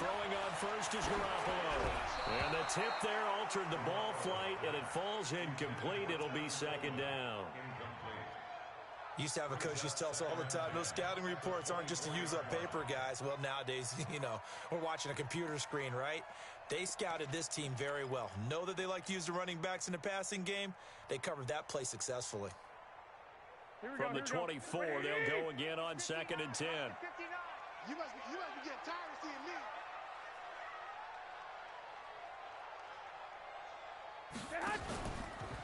Throwing on first is Garoppolo. And the tip there altered the ball flight, and it falls incomplete. It'll be second down. Used to have a coach who tell us all the time, those scouting reports aren't just to use up paper, guys. Well, nowadays, we're watching a computer screen, right? They scouted this team very well. Know that they like to use the running backs in the passing game. They covered that play successfully. From the 24, they'll go again on 2nd and 10. You must be getting tired of seeing me.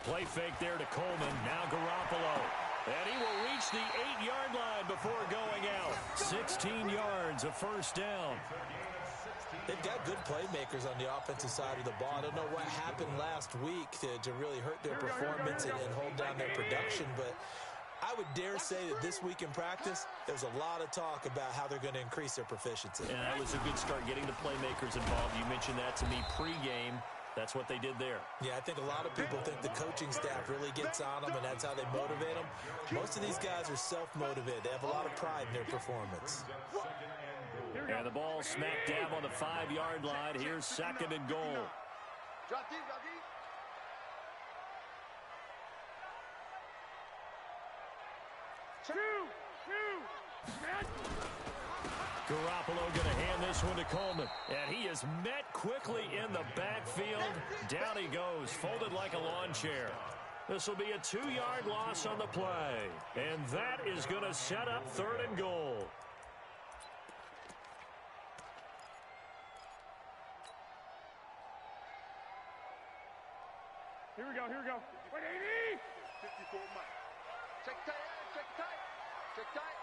Play fake there to Coleman. Now Garoppolo. And he will reach the 8-yard line before going out. 16 yards, a first down. They've got good playmakers on the offensive side of the ball. I don't know what happened last week to really hurt their performance and hold down their production, but I would dare say that this week in practice, there's a lot of talk about how they're going to increase their proficiency. And that was a good start, getting the playmakers involved. You mentioned that to me pregame. That's what they did there. Yeah, I think a lot of people think the coaching staff really gets on them, and that's how they motivate them. Most of these guys are self-motivated. They have a lot of pride in their performance. And the ball smack dab on the 5-yard line. Here's 2nd and goal. Drop deep, drop deep. Garoppolo going to hand this one to Coleman. And he is met quickly in the backfield. Down he goes, folded like a lawn chair. This will be a 2-yard loss on the play. And that is going to set up 3rd and goal. Here we go. Wait, 80! 54 Mike. Check tight, check tight. Check tight.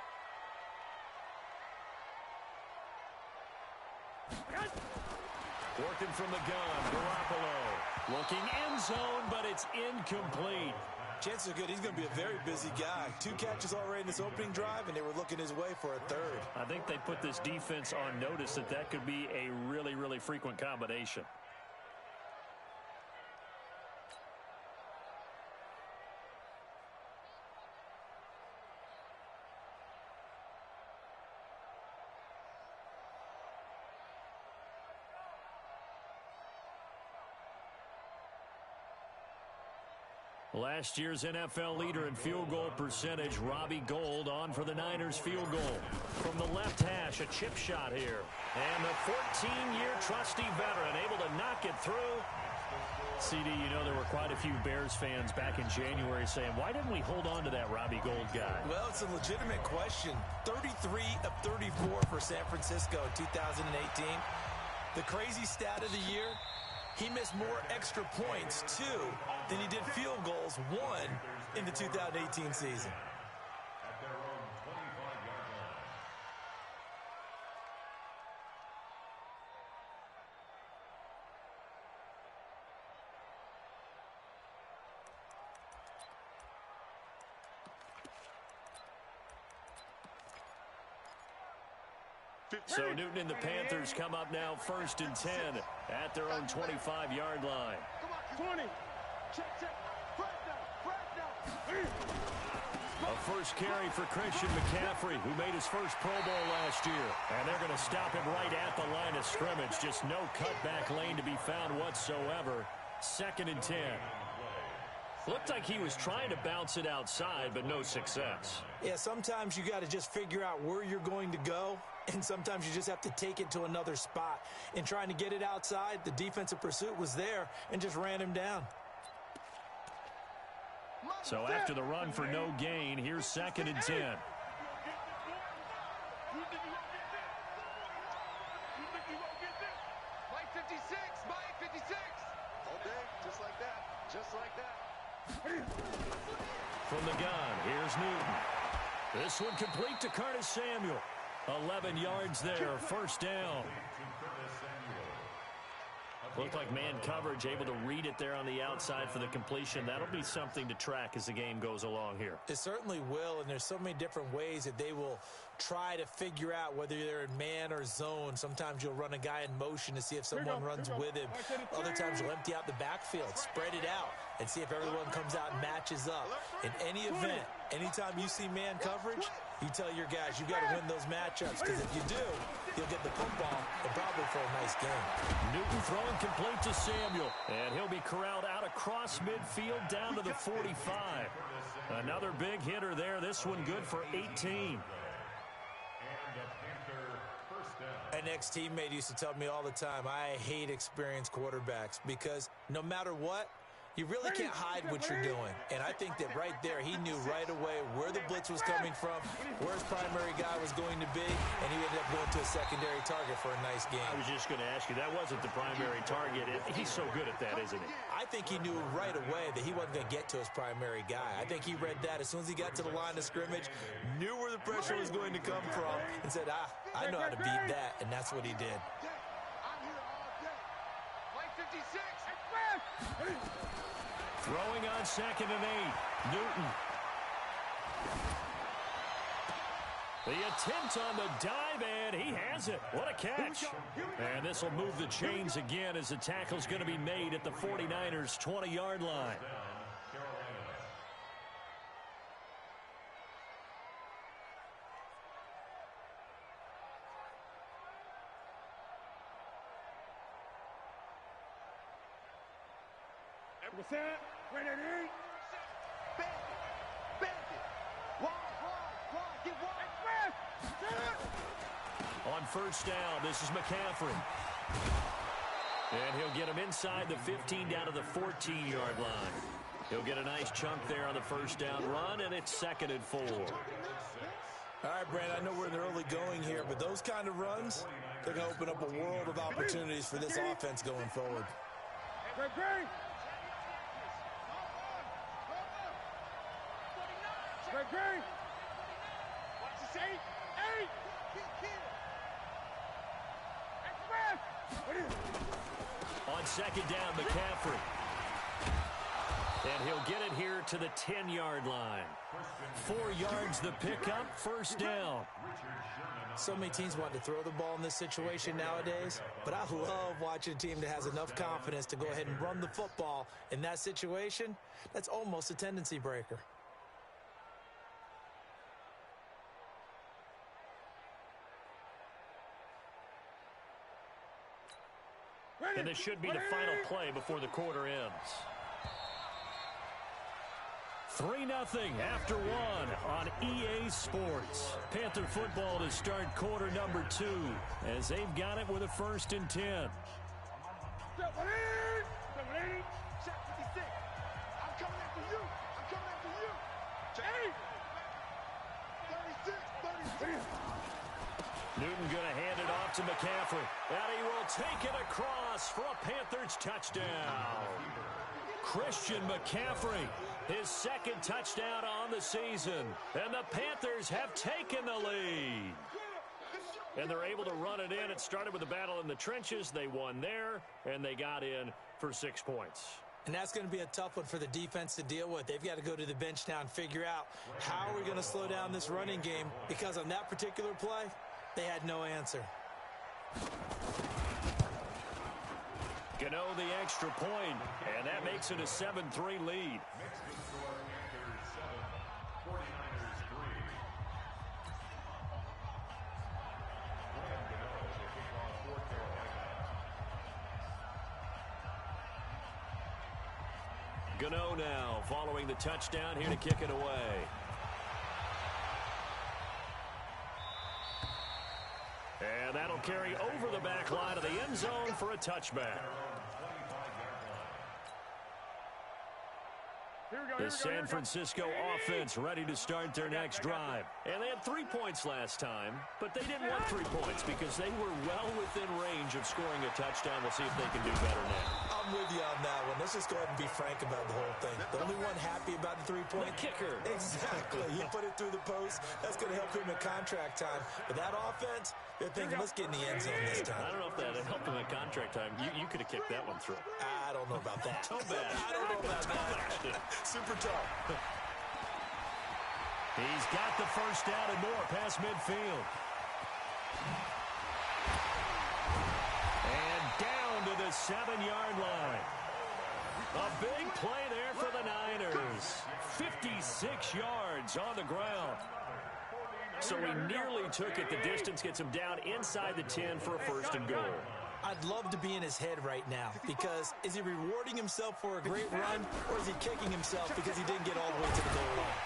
Working from the gun, Garoppolo. Looking end zone, but it's incomplete. Chances are good he's going to be a very busy guy. 2 catches already in this opening drive, and they were looking his way for a 3rd. I think they put this defense on notice that could be a really, really frequent combination. Last year's NFL leader in field goal percentage, Robbie Gould, on for the Niners field goal. From the left hash, a chip shot here. And the 14-year trusty veteran able to knock it through. CD, there were quite a few Bears fans back in January saying, why didn't we hold on to that Robbie Gould guy? Well, it's a legitimate question. 33 of 34 for San Francisco in 2018. The crazy stat of the year, he missed more extra points, 2, than he did field goals, 1, in the 2018 season. So Newton and the Panthers come up now 1st and 10 at their own 25-yard line. 20. A first carry for Christian McCaffrey, who made his first Pro Bowl last year. And they're going to stop him right at the line of scrimmage. Just no cutback lane to be found whatsoever. 2nd and 10. Looked like he was trying to bounce it outside, but no success. Yeah, sometimes you got to just figure out where you're going to go, and sometimes you just have to take it to another spot. In trying to get it outside, the defensive pursuit was there and just ran him down. So after the run for no gain, here's 2nd and 10. Mike 56, Mike 56. All day, just like that, just like that. From the gun, here's Newton. This one complete to Curtis Samuel. 11 yards there, first down. Looked like man coverage, able to read it there on the outside for the completion. That'll be something to track as the game goes along here. It certainly will, and there's so many different ways that they will try to figure out whether they're in man or zone. Sometimes you'll run a guy in motion to see if someone runs with him. Other times you'll empty out the backfield, spread it out. and see if everyone comes out and matches up. In any event, anytime you see man coverage, you tell your guys, you got to win those matchups, because if you do, you'll get the football and probably for a nice game. Newton throwing complete to Samuel, and he'll be corralled out across midfield down to the 45. Another big hitter there. This one good for 18. An ex-teammate used to tell me all the time, I hate experienced quarterbacks because no matter what, you really can't hide what you're doing. And I think that right there, he knew right away where the blitz was coming from, where his primary guy was going to be, and he ended up going to a secondary target for a nice game. I was just going to ask you, that wasn't the primary target. He's so good at that, isn't he? I think he knew right away that he wasn't going to get to his primary guy. I think he read that as soon as he got to the line of scrimmage, knew where the pressure was going to come from, and said, I know how to beat that, and that's what he did. I'm here all day. Play 56. Throwing on 2nd and 8. Newton. The attempt on the dive, and he has it. What a catch. And this will move the chains again as the tackle's going to be made at the 49ers' 20-yard line. Bandit. Wide, get wide. On first down, this is McCaffrey. And he'll get him inside the 15 down to the 14-yard line. He'll get a nice chunk there on the first down run, and it's 2nd and 4. All right, Brand, I know we're in the early going here, but those kind of runs, they're going to open up a world of opportunities for this offense going forward. On 2nd down, McCaffrey. And he'll get it here to the 10-yard line. 4 yards the pickup, first down. So many teams want to throw the ball in this situation nowadays, but I love watching a team that has enough confidence to go ahead and run the football in that situation. That's almost a tendency breaker. And this should be the final play before the quarter ends. 3-0 after 1 on EA Sports. Panther football to start quarter number 2 as they've got it with a 1st and 10. Shot 56. I'm coming after you. 36. Newton going to hand it off to McCaffrey. And he will take it across for a Panthers touchdown. Christian McCaffrey, his 2nd touchdown on the season. And the Panthers have taken the lead. And they're able to run it in. It started with a battle in the trenches. They won there, and they got in for 6 points. And that's going to be a tough one for the defense to deal with. They've got to go to the bench now and figure out how are we going to slow down this running game, because on that particular play, they had no answer. Gano the extra point, and that makes it a 7-3 lead. Gano now following the touchdown here to kick it away. And that'll carry over the back line of the end zone for a touchback. The San Francisco offense ready to start their next drive. And they had 3 points last time, but they didn't want 3 points because they were well within range of scoring a touchdown. We'll see if they can do better now. I'm with you on that one. Let's just go ahead and be frank about the whole thing. The only one happy about the 3-point kicker. Exactly. He put it through the post. That's going to help him in contract time. But that offense, they're thinking, let's get in the end zone this time. I don't know if that helped him in contract time. You could have kicked that one through. I don't know about that. Toe bash. I don't know about that. Super tough. He's got the first down and more past midfield. And down to the 7-yard line. A big play there for the Niners. 56 yards on the ground. So he nearly took it the distance, gets him down inside the 10 for a first and goal. I'd love to be in his head right now, because is he rewarding himself for a great run, or is he kicking himself because he didn't get all the way to the goal line?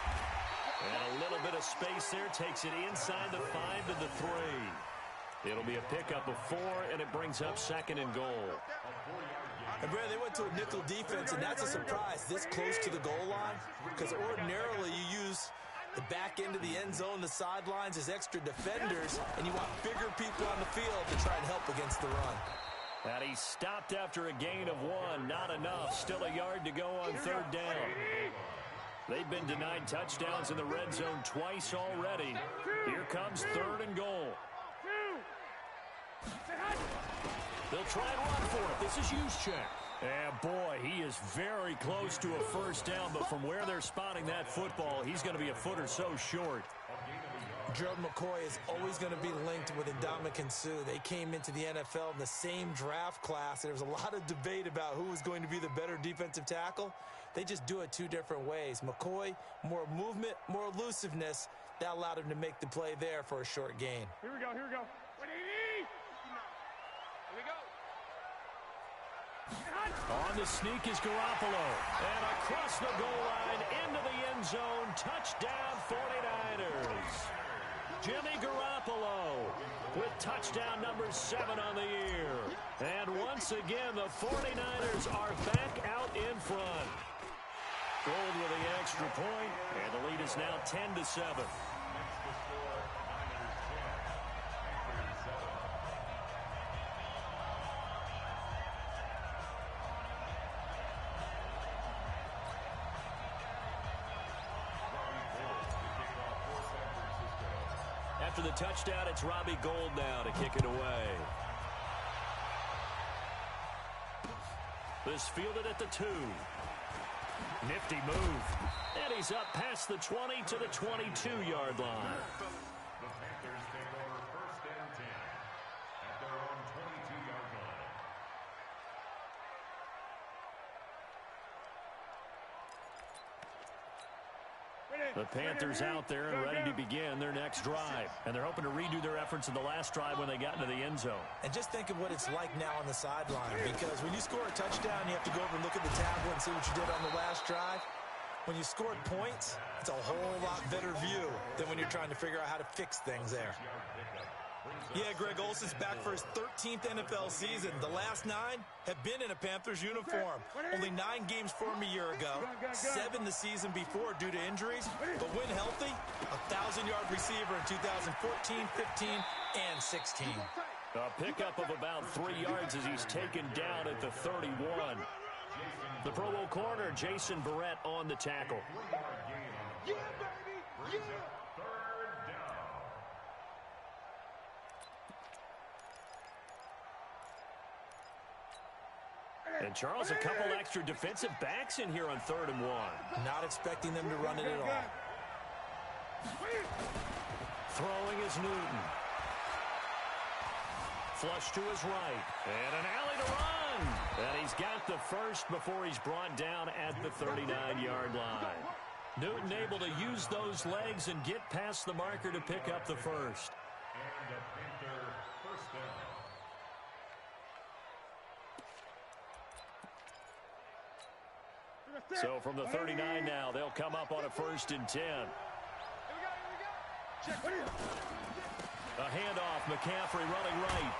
And a little bit of space there takes it inside the 5 to the 3. It'll be a pickup of 4, and it brings up second and goal. And Brad, they went to a nickel defense, and that's a surprise this close to the goal line, because ordinarily you use the back end of the end zone, the sidelines as extra defenders, and you want bigger people on the field to try and help against the run. And he stopped after a gain of 1. Not enough. Still a yard to go on third down. They've been denied touchdowns in the red zone twice already. Here comes third and goal. They'll try and run for it. This is Juszczyk. And boy, he is very close to a first down, but from where they're spotting that football, he's going to be a foot or so short. Gerald McCoy is always going to be linked with Ndamukong Suh. They came into the NFL in the same draft class. There was a lot of debate about who was going to be the better defensive tackle. They just do it two different ways. McCoy, more movement, more elusiveness. That allowed him to make the play there for a short gain. Here we go, here we go. Here we go. On the sneak is Garoppolo. And across the goal line, into the end zone. Touchdown, 49ers. Jimmy Garoppolo with touchdown number 7 on the year. And once again, the 49ers are back out in front. Gold with the extra point, and the lead is now 10-7. After the touchdown, it's Robbie Gould now to kick it away. This fielded at the 2. Nifty move. And he's up past the 20 to the 22-yard line. The Panthers take over first and 10 at their own 22-yard line. The Panthers out there and ready to begin their next drive. And they're hoping to redo their efforts in the last drive when they got into the end zone. And just think of what it's like now on the sideline, because when you score a touchdown, you have to go over and look at the tablet and see what you did on the last drive. When you scored points, it's a whole lot better view than when you're trying to figure out how to fix things there. Yeah, Greg Olson's back for his 13th NFL season. The last 9 have been in a Panthers uniform. Only 9 games for him a year ago, 7 the season before due to injuries. But when healthy, a 1,000-yard receiver in 2014, 15, and 16. A pickup of about 3 yards as he's taken down at the 31. The Pro Bowl corner, Jason Verrett, on the tackle. Yeah, baby! Yeah! And Charles, a couple extra defensive backs in here on 3rd and 1. Not expecting them to run it at all. Throwing is Newton. Flush to his right. And an alley to run. And he's got the first before he's brought down at the 39-yard line. Newton able to use those legs and get past the marker to pick up the first. And a Panther first down. So from the 39 now, they'll come up on a 1st and 10. Here we go. A handoff, McCaffrey running right.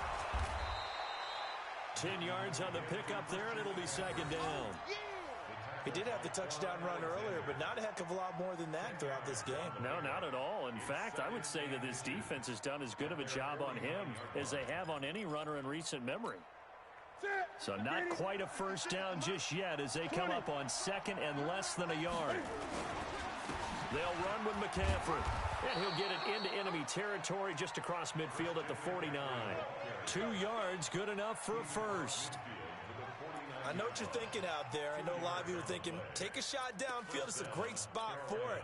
10 yards on the pickup there, and it'll be 2nd down. He did have the touchdown run earlier, but not a heck of a lot more than that throughout this game. No, not at all. In fact, I would say that this defense has done as good of a job on him as they have on any runner in recent memory. So not quite a first down just yet as they come up on 2nd and less than a yard. They'll run with McCaffrey, and he'll get it into enemy territory just across midfield at the 49. 2 yards, good enough for a first. I know what you're thinking out there. I know a lot of you are thinking, take a shot downfield. It's a great spot for it.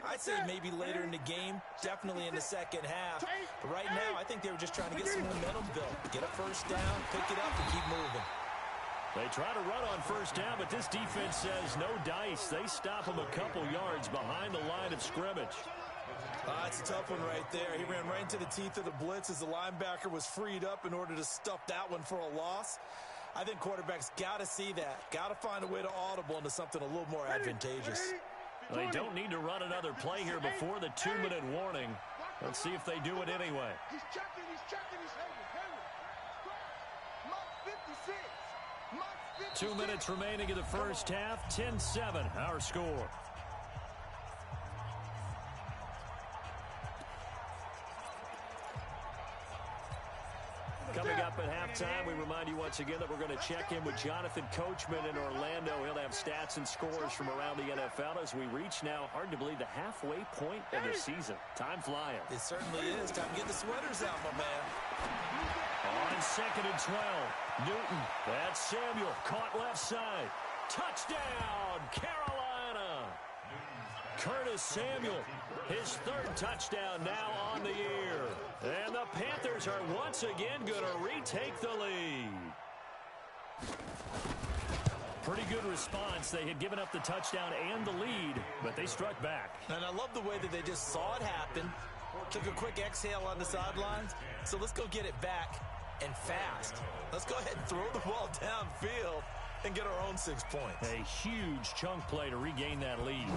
I'd say maybe later in the game, definitely in the second half. But right now, I think they were just trying to get some momentum built. Get a first down, pick it up, and keep moving. They try to run on first down, but this defense says no dice. They stop him a couple yards behind the line of scrimmage. It's a tough one right there. He ran right into the teeth of the blitz as the linebacker was freed up in order to stuff that one for a loss. I think quarterbacks got to see that. Got to find a way to audible into something a little more advantageous. Well, they don't need to run another play here before the 2-minute warning. Let's see if they do it anyway. He's checking, he's Henry. Mark 56. 2 minutes remaining in the first half. 10-7, our score. Coming up at halftime, we remind you once again that we're going to check in with Jonathan Coachman in Orlando. He'll have stats and scores from around the NFL as we reach now, hard to believe, the halfway point of the season. Time flying. It certainly is. Time to get the sweaters out, my man. On 2nd and 12, Newton. That's Samuel. Caught left side. Touchdown, Carolina. Curtis Samuel, his 3rd touchdown now on the year. And the Panthers are once again going to retake the lead. Pretty good response. They had given up the touchdown and the lead, but they struck back. And I love the way that they just saw it happen, took a quick exhale on the sidelines. So let's go get it back and fast. Let's go ahead and throw the ball downfield and get our own 6 points. A huge chunk play to regain that lead.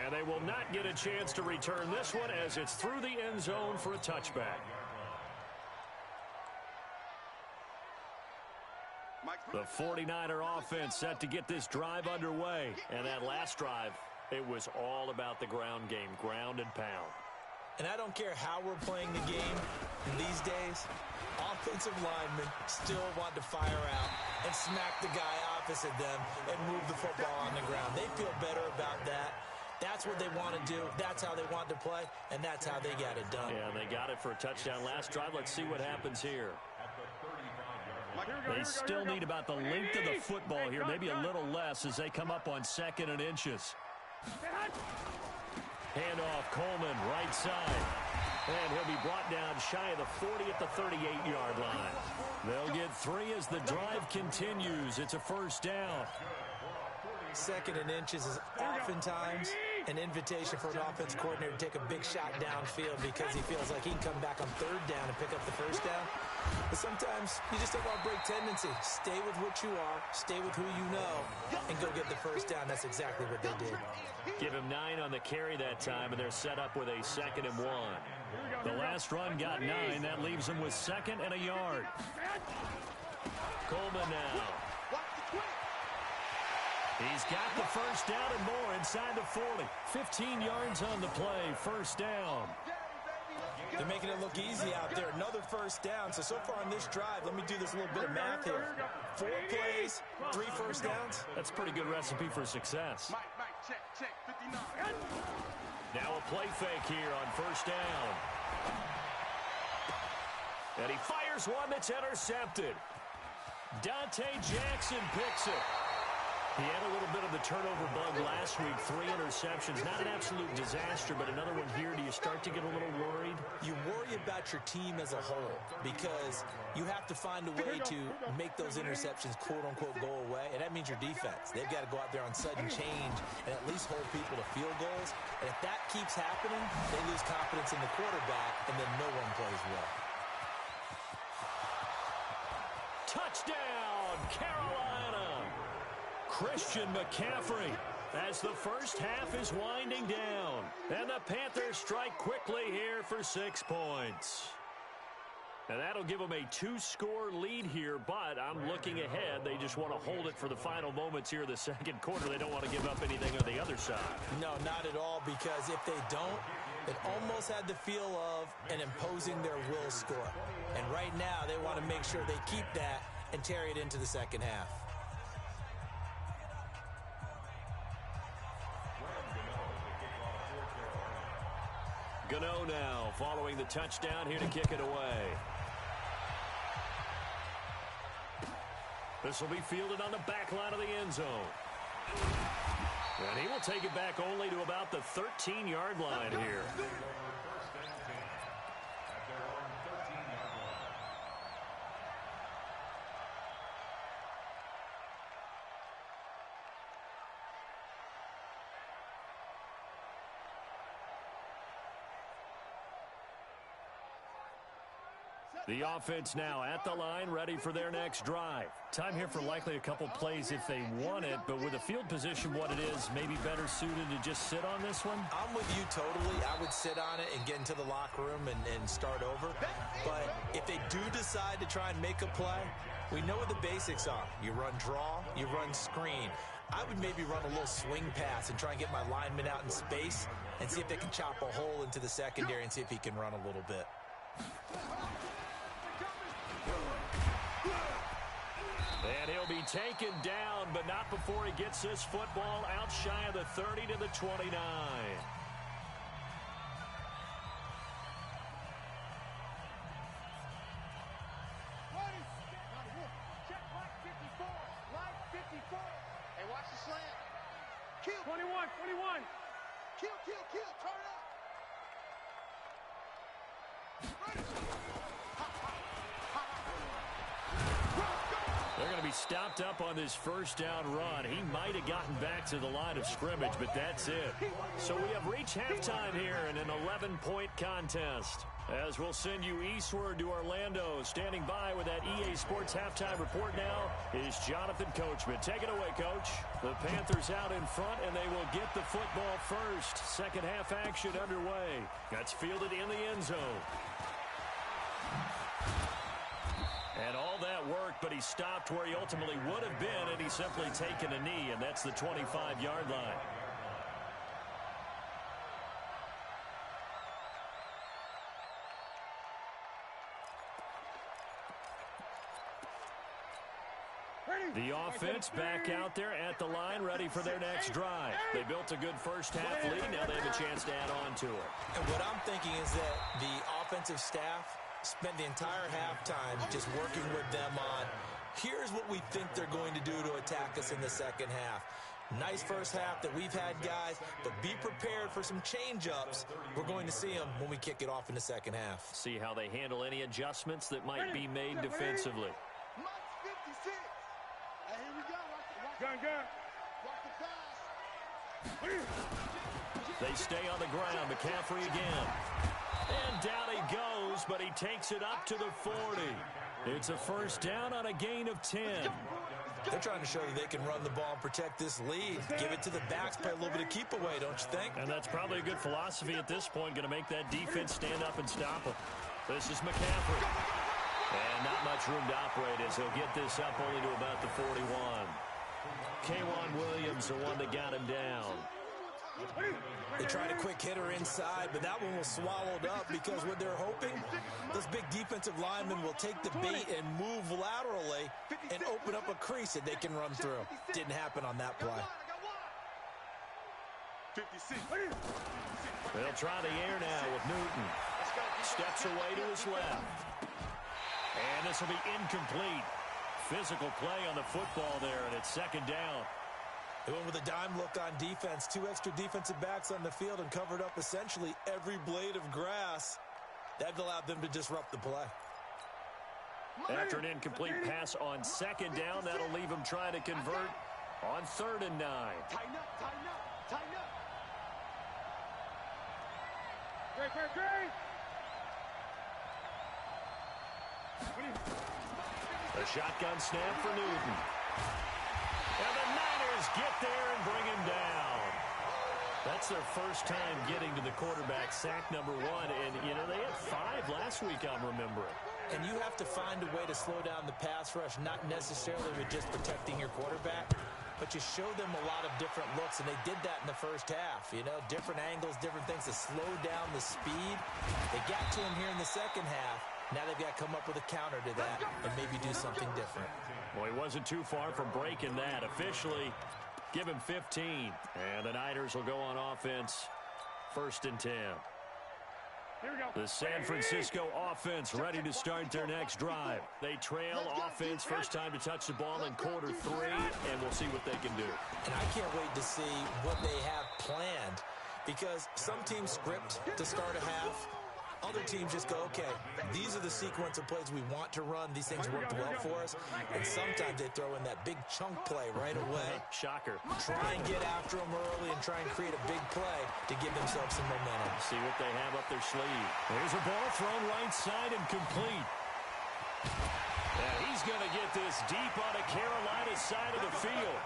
And they will not get a chance to return this one as it's through the end zone for a touchback. The 49er offense set to get this drive underway. And that last drive, it was all about the ground game, ground and pound. And I don't care how we're playing the game these days, offensive linemen still want to fire out and smack the guy opposite them and move the football on the ground. They feel better about that. That's what they want to do. That's how they want to play, and that's how they got it done. Yeah, they got it for a touchdown last drive. Let's see what happens here. They still need about the length of the football here, maybe a little less as they come up on 2nd and inches. Handoff, Coleman, right side. And he'll be brought down shy of the 40 at the 38-yard line. They'll get 3 as the drive continues. It's a first down. 2nd and inches is oftentimes an invitation for an offense coordinator to take a big shot downfield because he feels like he can come back on 3rd down and pick up the first down. But sometimes you just don't want to break tendency. Stay with what you are, stay with who you know, and go get the first down. That's exactly what they did. Give him 9 on the carry that time, and they're set up with a 2nd and 1. The last run got 9. That leaves them with 2nd and a yard. Coleman now. He's got the first down and more inside the 40. 15 yards on the play, first down. They're making it look easy out there. Another first down. So far on this drive, let me do this little bit of math here. 4 plays, 3 first downs. That's a pretty good recipe for success. Check, 59. Now a play fake here on first down. And he fires one that's intercepted. Dante Jackson picks it. He had a little bit of the turnover bug last week. 3 interceptions. Not an absolute disaster, but another one here. Do you start to get a little worried? You worry about your team as a whole because you have to find a way to make those interceptions quote-unquote go away, and that means your defense. They've got to go out there on sudden change and at least hold people to field goals. And if that keeps happening, they lose confidence in the quarterback, and then no one plays well. Touchdown, Carolina! Christian McCaffrey as the first half is winding down. And the Panthers strike quickly here for 6 points. And that'll give them a 2-score lead here, but I'm looking ahead. They just want to hold it for the final moments here of the second quarter. They don't want to give up anything on the other side. No, not at all, because if they don't, it almost had the feel of an imposing their will score. And right now, they want to make sure they keep that and carry it into the second half. Gano now following the touchdown here to kick it away. This will be fielded on the back line of the end zone. And he will take it back only to about the 13-yard line here. The offense now at the line, ready for their next drive. Time here for likely a couple plays if they want it, but with the field position what it is, maybe better suited to just sit on this one? I'm with you totally. I would sit on it and get into the locker room and start over. But if they do decide to try and make a play, we know what the basics are. You run draw, you run screen. I would maybe run a little swing pass and try and get my lineman out in space and see if they can chop a hole into the secondary and see if he can run a little bit. And he'll be taken down, but not before he gets this football out shy of the 30 to the 29. Hey, watch the slant. Kill. 21, 21. Kill, kill, kill. Turn up. They're going to be stopped up on this first down run. He might have gotten back to the line of scrimmage, but that's it. So we have reached halftime here in an 11-point contest. As we'll send you eastward to Orlando. Standing by with that EA Sports halftime report now is Jonathan Coachman. Take it away, Coach. The Panthers out in front, and they will get the football first. Second half action underway. That's fielded in the end zone. And all that worked, but he stopped where he ultimately would have been, and he's simply taken a knee, and that's the 25-yard line. The offense back out there at the line, ready for their next drive. They built a good first-half lead. Now they have a chance to add on to it. And what I'm thinking is that the offensive staff spent the entire halftime just working with them on, here's what we think they're going to do to attack us in the second half. Nice first half that we've had, guys, but be prepared for some change-ups. We're going to see them when we kick it off in the second half. See how they handle any adjustments that might be made defensively. Mike's 56. Hey, here we go. Gun, gun. Watch the pass. They stay on the ground. McCaffrey again. And down he goes, but he takes it up to the 40. It's a first down on a gain of 10. They're trying to show that they can run the ball and protect this lead. Give it to the backs, play a little bit of keep away, don't you think? And that's probably a good philosophy at this point, going to make that defense stand up and stop him. This is McCaffrey. And not much room to operate as he'll get this up only to about the 41. K'Wan Williams, the one that got him down. They tried a quick hitter inside, but that one was swallowed up because what they're hoping, those big defensive linemen will take the bait and move laterally and open up a crease that they can run through. Didn't happen on that play. 56. They'll try the air now with Newton. Steps away to his left. And this will be incomplete. Physical play on the football there, and it's second down. They went with a dime look on defense. 2 extra defensive backs on the field and covered up essentially every blade of grass. That allowed them to disrupt the play. After an incomplete pass on second down, that'll leave them trying to convert on 3rd and 9. Tighten up, tighten up, tighten up. Great. A shotgun snap for Newton. And the Niners get there and bring him down. That's their first time getting to the quarterback, sack number 1. And, you know, they had 5 last week, I'm remembering. And you have to find a way to slow down the pass rush, not necessarily with just protecting your quarterback, but you show them a lot of different looks, and they did that in the first half. You know, different angles, different things to slow down the speed. They got to him here in the second half. Now they've got to come up with a counter to that and maybe do something different. Well, he wasn't too far from breaking that. Officially, give him 15. And the Niners will go on offense, 1st and 10. Here we go. The San Francisco offense ready to start their next drive. They trail offense, first time to touch the ball in quarter 3, and we'll see what they can do. And I can't wait to see what they have planned, because some teams script to start a half. Other teams just go, okay, these are the sequence of plays we want to run. These things worked well for us. And sometimes they throw in that big chunk play right away. Shocker. Try and get after them early and try and create a big play to give themselves some momentum. See what they have up their sleeve. There's a ball thrown right side and complete. And he's going to get this deep on the Carolina side of the field.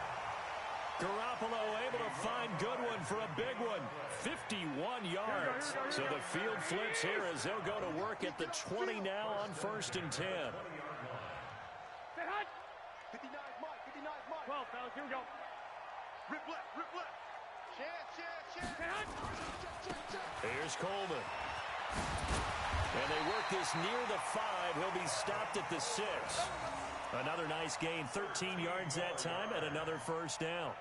Garoppolo able to find Goodwin for a big one. 51 yards. So the field flips here as they'll go to work at the 20 now on 1st and 10. 59's Mike. 59's Mike. 12, fellas. Here we go. Rip left. Rip left. Chance. Here's Coleman. And they work this near the 5. He'll be stopped at the 6. Another nice gain, 13 yards that time, and another first down.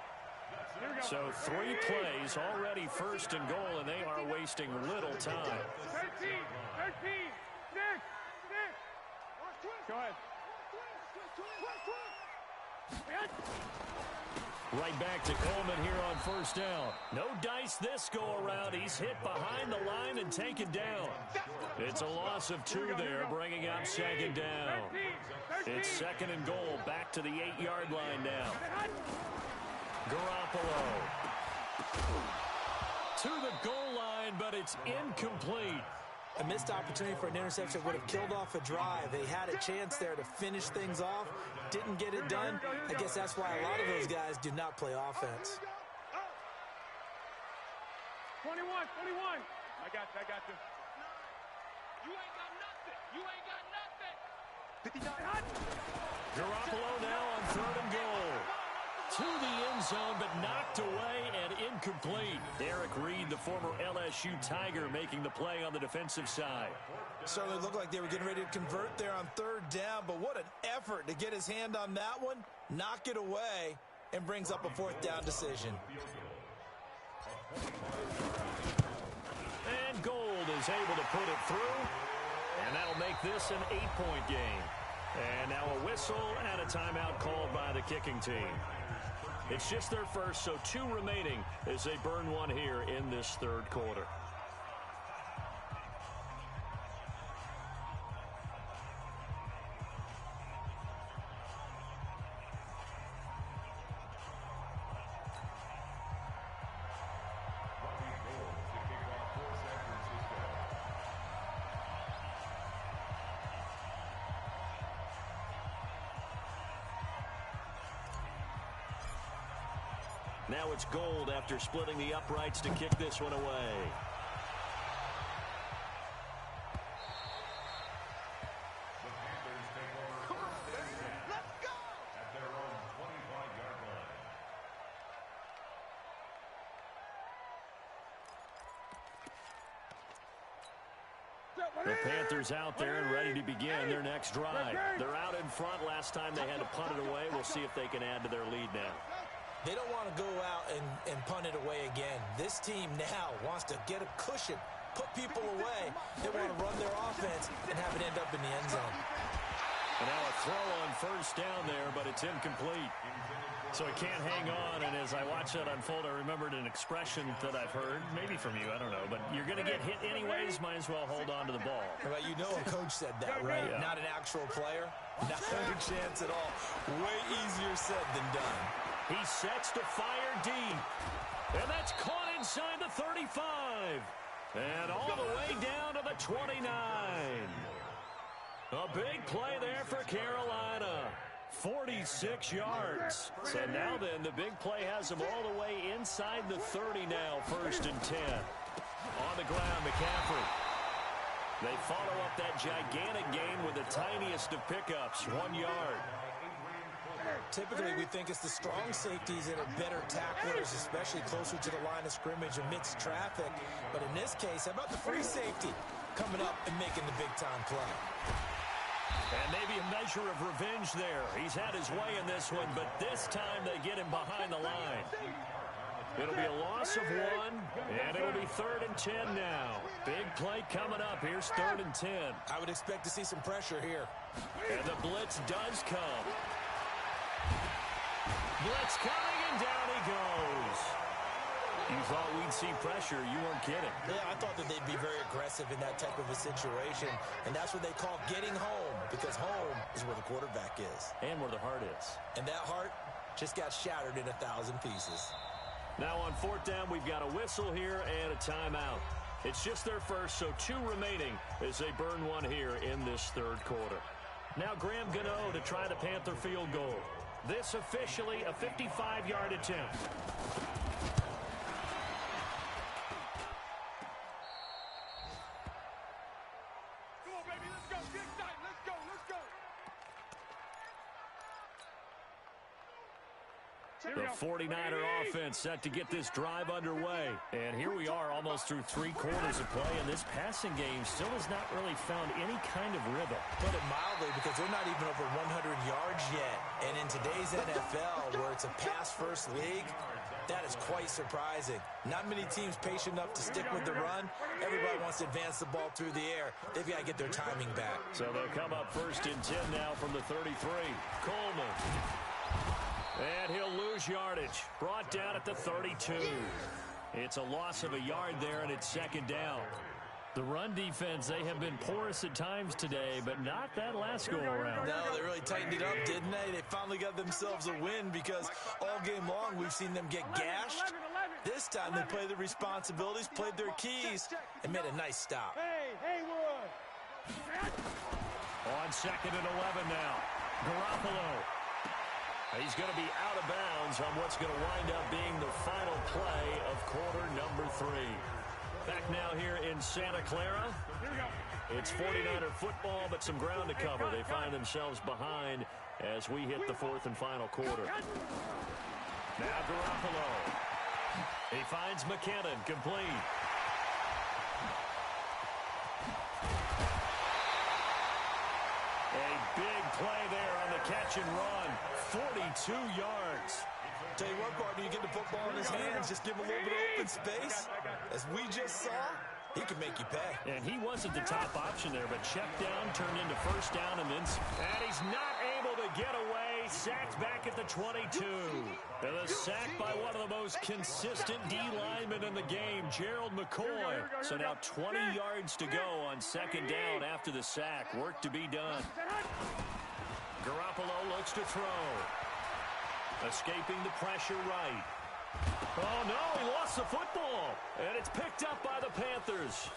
So 3 plays, already 1st and goal, and they are wasting little time. 13. Nick. Go ahead. Right back to Coleman here on 1st down. No dice this go-around. He's hit behind the line and taken down. It's a loss of 2 there, bringing up 2nd down. It's 2nd and goal, back to the 8-yard line now. Garoppolo to the goal line, but it's incomplete. A missed opportunity for an interception would have killed off a drive. They had a chance there to finish things off. Didn't get it done. I guess that's why a lot of those guys do not play offense. 21. I got you. You ain't got nothing. 59. Garoppolo now on 3rd and goal. To the end zone, but knocked away and incomplete. Derek Reed, the former LSU Tiger, making the play on the defensive side. Certainly looked like they were getting ready to convert there on 3rd down, but what an effort to get his hand on that one, knock it away, and brings up a 4th down decision. And Gold is able to put it through, and that'll make this an 8-point game. And now a whistle and a timeout called by the kicking team. It's just their first, so 2 remaining as they burn one here in this 3rd quarter. Now it's Gold after splitting the uprights to kick this one away. The Panthers take over Let's go! at their own 25-yard line. The Panthers out there and ready to begin their next drive. They're out in front. Last time they had to punt it away. We'll see if they can add to their lead now. They don't want to go out and punt it away again. This team now wants to get a cushion, put people away. They want to run their offense and have it end up in the end zone. And now a throw on 1st down there, but it's incomplete. So it can't hang on, and as I watch that unfold, I remembered an expression that I've heard, maybe from you, I don't know, but you're going to get hit anyways, might as well hold on to the ball. Well, you know a coach said that, right? Yeah. Not an actual player. Not a chance at all. Way easier said than done. He sets to fire deep, and that's caught inside the 35, and all the way down to the 29. A big play there for Carolina. 46 yards. So now then, the big play has them all the way inside the 30 now, 1st and 10. On the ground, McCaffrey. They follow up that gigantic gain with the tiniest of pickups, 1 yard. Typically, we think it's the strong safeties that are better tacklers, especially closer to the line of scrimmage amidst traffic. But in this case, how about the free safety coming up and making the big-time play? And maybe a measure of revenge there. He's had his way in this one, but this time they get him behind the line. It'll be a loss of 1, and it'll be 3rd and 10 now. Big play coming up. Here's 3rd and 10. I would expect to see some pressure here. And the blitz does come. Blitz coming, and down he goes. You thought we'd see pressure. You weren't kidding. Yeah, I thought that they'd be very aggressive in that type of a situation, and that's what they call getting home, because home is where the quarterback is. And where the heart is. And that heart just got shattered in 1,000 pieces. Now on 4th down, we've got a whistle here and a timeout. It's just their first, so 2 remaining as they burn one here in this 3rd quarter. Now Graham Gano to try the Panther field goal. This officially a 55-yard attempt. Come on, baby, let's go. Get excited. Let's go. Let's go. The 49er offense set to get this drive underway. And here we are almost through 3 quarters of play, and this passing game still has not really found any kind of rhythm. Put it mildly, because they're not even over 100 yards yet. And in today's NFL, where it's a pass-first league, that is quite surprising. Not many teams patient enough to stick with the run. Everybody wants to advance the ball through the air. They've got to get their timing back. So they'll come up 1st and 10 now from the 33. Coleman. And he'll lose yardage. Brought down at the 32. It's a loss of a yard there, and it's 2nd down. The run defense, they have been porous at times today, but not that last go-around. No, they really tightened it up, didn't they? They finally got themselves a win, because all game long we've seen them get gashed. This time they played their responsibilities, played their keys, and made a nice stop. Hey, we're On 2nd and 11 now. Garoppolo. He's going to be out of bounds on what's going to wind up being the final play of quarter number 3. Back now here in Santa Clara. It's 49er football, but some ground to cover. They find themselves behind as we hit the 4th and final quarter. Now Garoppolo. He finds McKinnon, complete. A big play there on the catch and run. 42 yards. Tell you what, partner, you get the football in his hands, just give him a little bit of open space. As we just saw, he can make you pay. And he wasn't the top option there, but checked down, turned into 1st down, and he's not able to get away. Sacked back at the 22. And the sack by one of the most consistent D linemen in the game, Gerald McCoy. So now 20 yards to go on 2nd down after the sack. Work to be done. Garoppolo looks to throw. Escaping the pressure right. Oh, no, he lost the football. And it's picked up by the Panthers.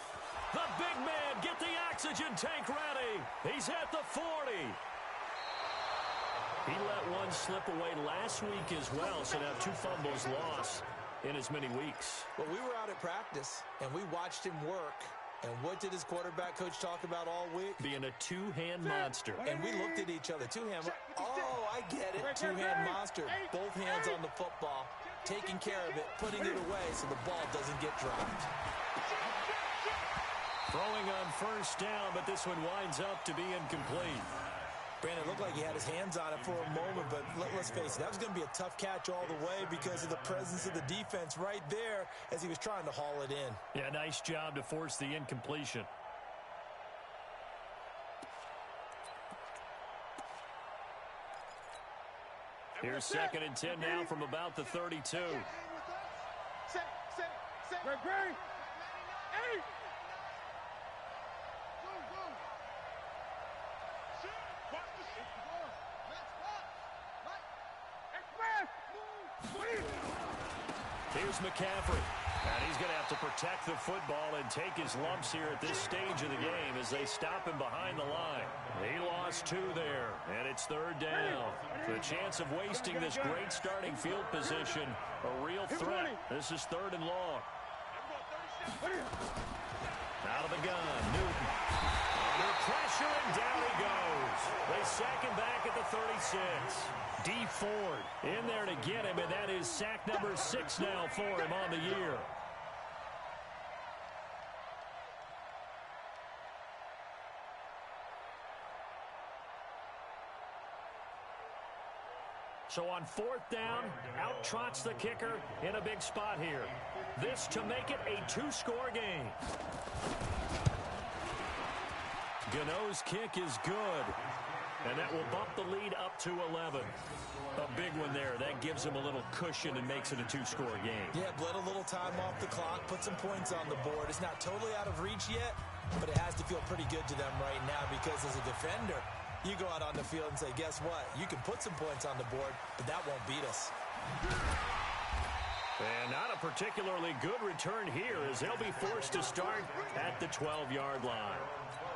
The big man, get the oxygen tank ready. He's at the 40. He let one slip away last week as well, so now 2 fumbles lost in as many weeks. Well, we were out at practice, and we watched him work. And what did his quarterback coach talk about all week? Being a 2-hand monster. And we looked at each other. 2-hand. Oh, I get it. 2-hand monster. Both hands on the football, taking care of it, putting it away so the ball doesn't get dropped. Throwing on 1st down, but this one winds up to be incomplete. Brandon, it looked like he had his hands on it for a moment, but let's face it, that was going to be a tough catch all the way because of the presence of the defense right there as he was trying to haul it in. Yeah, nice job to force the incompletion. Here's 2nd and 10 now from about the 32. Set. Great. 8. Here's McCaffrey. And he's going to have to protect the football and take his lumps here at this stage of the game as they stop him behind the line. He lost 2 there, and it's 3rd down. The chance of wasting this great starting field position, a real threat. This is 3rd and long. Out of the gun, Newton. Under pressure, and down he goes. They sack him back at the 36. D. Ford in there to get him, and that is sack number 6 now for him on the year. So on 4th down, out trots the kicker in a big spot here. This to make it a 2-score game. Gano's kick is good. And that will bump the lead up to 11. A big one there. That gives him a little cushion and makes it a 2-score game. Yeah, bled a little time off the clock, put some points on the board. It's not totally out of reach yet, but it has to feel pretty good to them right now because as a defender, you go out on the field and say, guess what? You can put some points on the board, but that won't beat us. And not a particularly good return here as they'll be forced to start at the 12-yard line.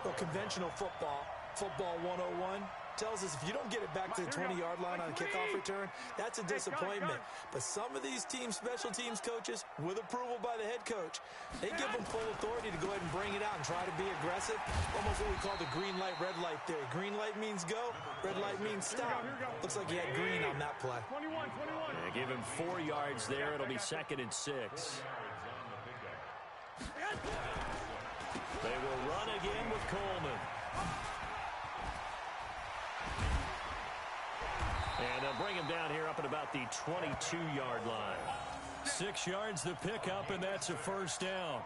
Well, conventional football, Football 101 tells us if you don't get it back to the 20-yard line on a kickoff return, that's a disappointment. But some of these special teams coaches, with approval by the head coach, they give them full authority to go ahead and bring it out and try to be aggressive. Almost what we call the green light, red light theory. Green light means go, red light means stop. Looks like he had green on that play. 21. Yeah, give him 4 yards there. It'll be 2nd and 6. They will run again with Coleman. And they'll bring him down here up at about the 22-yard line. 6 yards the pickup, and that's a first down.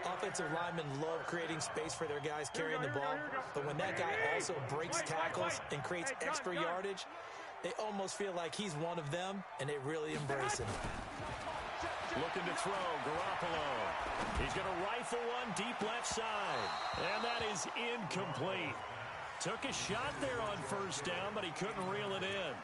Offensive linemen love creating space for their guys carrying the ball, but when that guy also breaks tackles and creates extra yardage, they almost feel like he's one of them, and they really embrace him. Looking to throw, Garoppolo. He's going to rifle one deep left side, and that is incomplete. Took a shot there on first down, but he couldn't reel it in.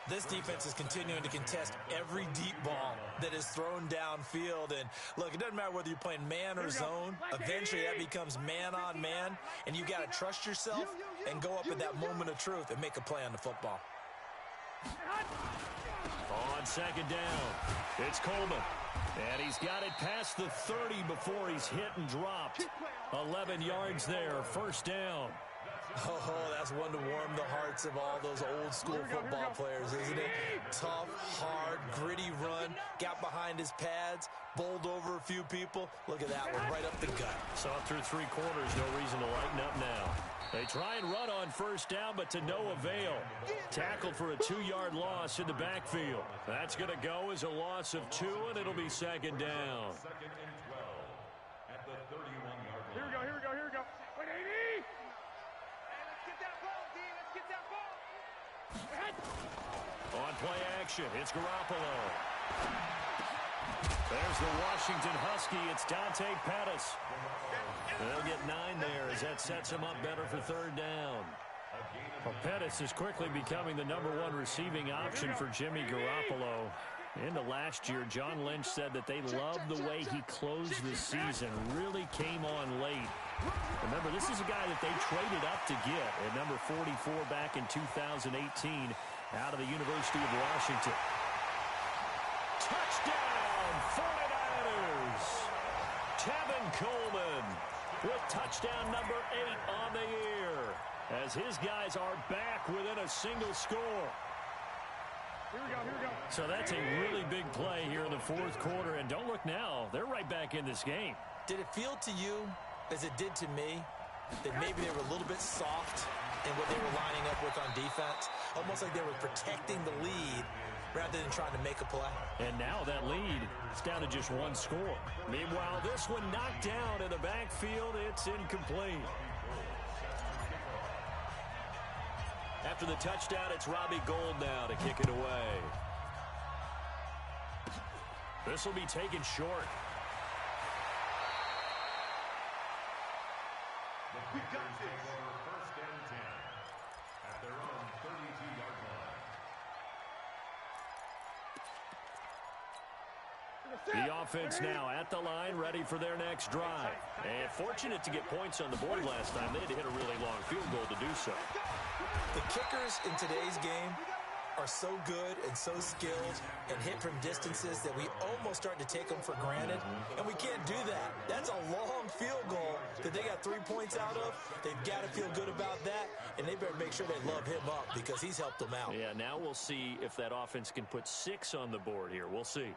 This defense is continuing to contest every deep ball that is thrown downfield. And look, it doesn't matter whether you're playing man or zone. Eventually, that becomes man on man, and you got to trust yourself and go up at that moment of truth and make a play on the football. On second down, it's Coleman. And he's got it past the 30 before he's hit and dropped. 11 yards there, first down. Oh, that's one to warm the hearts of all those old-school football players, isn't it? Tough, hard, gritty run, got behind his pads, bowled over a few people. Look at that one, right up the gut. Saw through 3 quarters, no reason to lighten up now. They try and run on first down, but to no avail. Tackled for a 2-yard loss in the backfield. That's going to go as a loss of 2, and it'll be second down. 2nd and 12 at the 31-yard line. Here we go. Wait, 80! On play action, it's Garoppolo. There's the Washington Husky. It's Dante Pettis. They'll get 9 there as that sets him up better for third down. Well, Pettis is quickly becoming the #1 receiving option for Jimmy Garoppolo. Into last year, John Lynch said that they loved the way he closed the season. Really came on late. Remember, this is a guy that they traded up to get at number 44 back in 2018 out of the University of Washington. Touchdown, 49ers! Tevin Coleman with touchdown number 8 on the year as his guys are back within a single score. Here we go. So that's a really big play here in the fourth quarter, and don't look now, they're right back in this game. Did it feel to you, as it did to me, that maybe they were a little bit soft in what they were lining up with on defense? Almost like they were protecting the lead rather than trying to make a play. And now that lead is down to just 1 score. Meanwhile, this one knocked down in the backfield. It's incomplete. After the touchdown, it's Robbie Gould now to kick it away. This will be taken short. We got this. First and 10 at their own 32-yard line. The offense now at the line, ready for their next drive. And fortunate to get points on the board last time. They had to hit a really long field goal to do so. The kickers in today's game are so good and so skilled and hit from distances that we almost start to take them for granted. And we can't do that. That's a long field goal that they got 3 points out of. They've got to feel good about that, and they better make sure they love him up because he's helped them out. Yeah, now we'll see if that offense can put 6 on the board here. We'll see.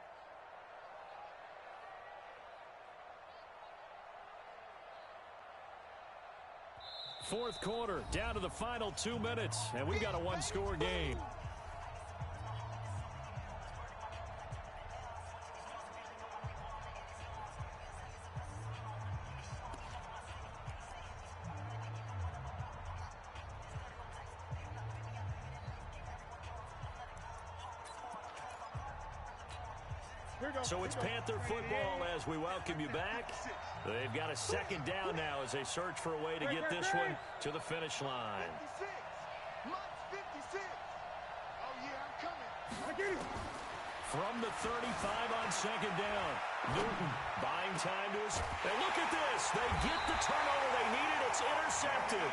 Fourth quarter, down to the final 2 minutes, and we've got a 1-score game. So it's Panther football as we welcome you back. They've got a second down now as they search for a way to get this one to the finish line. 56. Oh, yeah, I'm coming. From the 35 on second down, Newton buying time to us. And look at this. They get the turnover they needed. It's intercepted.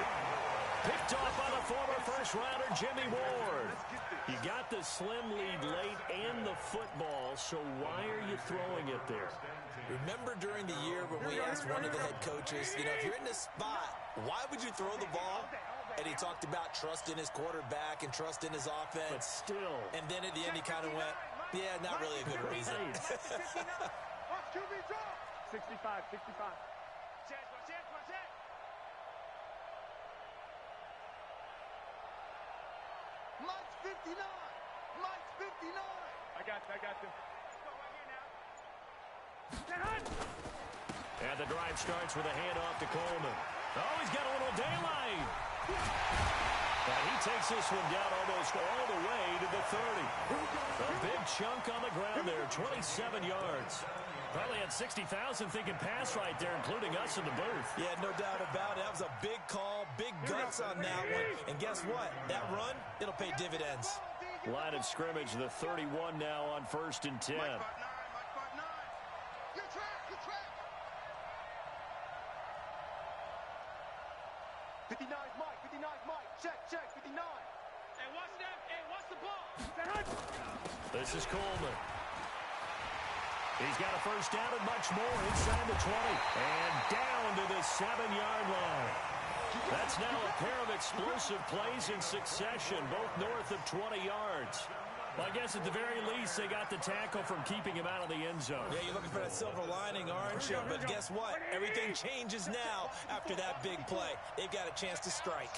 Picked off by the former first-rounder, Jimmy Ward. You got the slim lead late and the football, so why are you throwing it there? Remember during the year when we asked one of the head coaches, if you're in this spot, why would you throw the ball? And he talked about trust in his quarterback and trust in his offense. But still. And then at the end he kind of went, yeah, not really a good reason. 65. Mike's 59. Mike's 59. I got you. And the drive starts with a handoff to Coleman. Oh, he's got a little daylight. And he takes this one down almost all the way to the 30. A big chunk on the ground there, 27 yards. Probably had 60,000 thinking pass right there, including us in the booth. Yeah, no doubt about it. That was a big call, big guts on that one. And guess what? That run, it'll pay dividends. Line of scrimmage, the 31 now on 1st and 10. Mike 5'9. Good track. 59's Mike. Check. 59. Hey, watch the ball. This is Coleman. He's got a first down and much more inside the 20. And down to the 7-yard line. That's now a pair of explosive plays in succession, both north of 20 yards. Well, I guess at the very least, they got the tackle from keeping him out of the end zone. Yeah, you're looking for that silver lining, aren't you? But guess what? Everything changes now after that big play. They've got a chance to strike.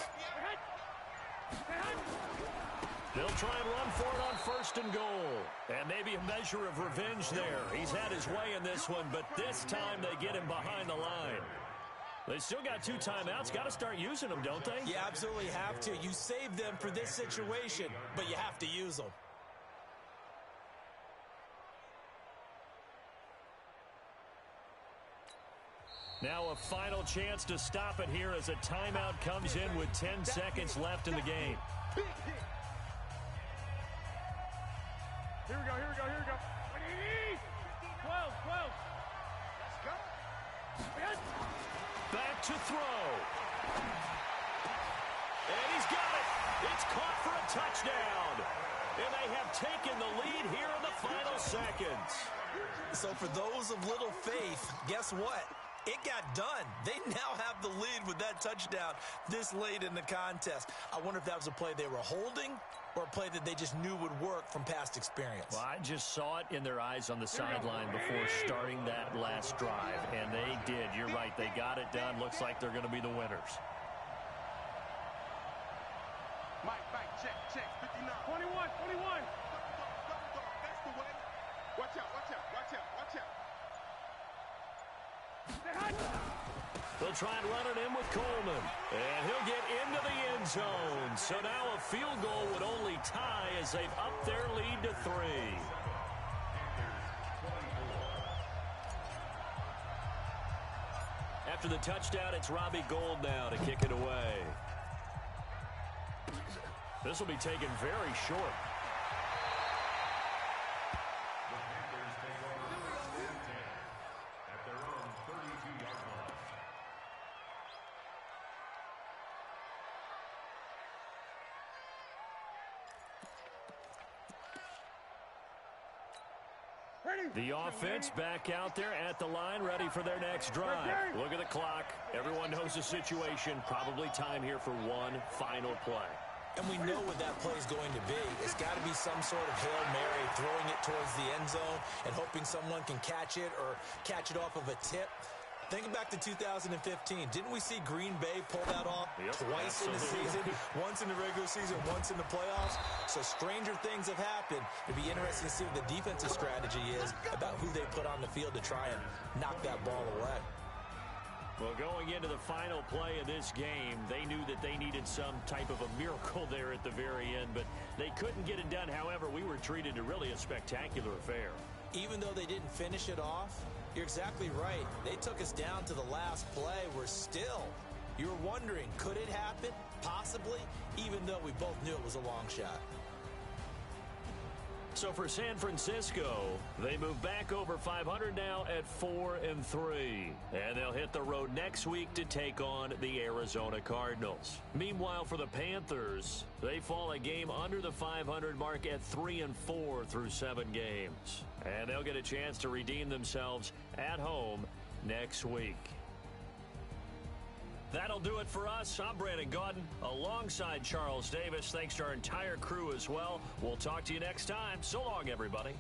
They'll try and run for it on 1st and goal. And maybe a measure of revenge there. He's had his way in this one, but this time they get him behind the line. They still got 2 timeouts. Got to start using them, don't they? You absolutely have to. You save them for this situation, but you have to use them. Now a final chance to stop it here as a timeout comes in with 10 seconds left in the game. Here we go. 12. Let's go. Back to throw. And he's got it. It's caught for a touchdown. And they have taken the lead here in the final seconds. So for those of little faith, guess what? It got done. They now have the lead with that touchdown this late in the contest. I wonder if that was a play they were holding or a play that they just knew would work from past experience. Well, I just saw it in their eyes on the sideline before starting that last drive, and they did. You're right. They got it done. Looks like they're going to be the winners. Mike, check. 59. 21. Double. That's the way. Watch out. They'll try and run it in with Coleman. And he'll get into the end zone. So now a field goal would only tie as they've upped their lead to 3. After the touchdown, it's Robbie Gould now to kick it away. This will be taken very short. The offense back out there at the line, ready for their next drive. Look at the clock. Everyone knows the situation. Probably time here for one final play. And we know what that play is going to be. It's got to be some sort of Hail Mary, throwing it towards the end zone and hoping someone can catch it or catch it off of a tip. Thinking back to 2015, didn't we see Green Bay pull that off twice in the season? Once in the regular season, once in the playoffs. So stranger things have happened. It'd be interesting to see what the defensive strategy is about who they put on the field to try and knock that ball away. Well, going into the final play of this game, they knew that they needed some type of a miracle there at the very end, but they couldn't get it done. However, we were treated to really a spectacular affair. Even though they didn't finish it off, you're exactly right. They took us down to the last play. We're still, you were wondering, could it happen? Possibly, even though we both knew it was a long shot. So for San Francisco, they move back over 500 now at 4-3. And they'll hit the road next week to take on the Arizona Cardinals. Meanwhile, for the Panthers, they fall a game under the 500 mark at 3-4 through 7 games. And they'll get a chance to redeem themselves at home next week. That'll do it for us. I'm Brandon Gaudin alongside Charles Davis. Thanks to our entire crew as well. We'll talk to you next time. So long, everybody.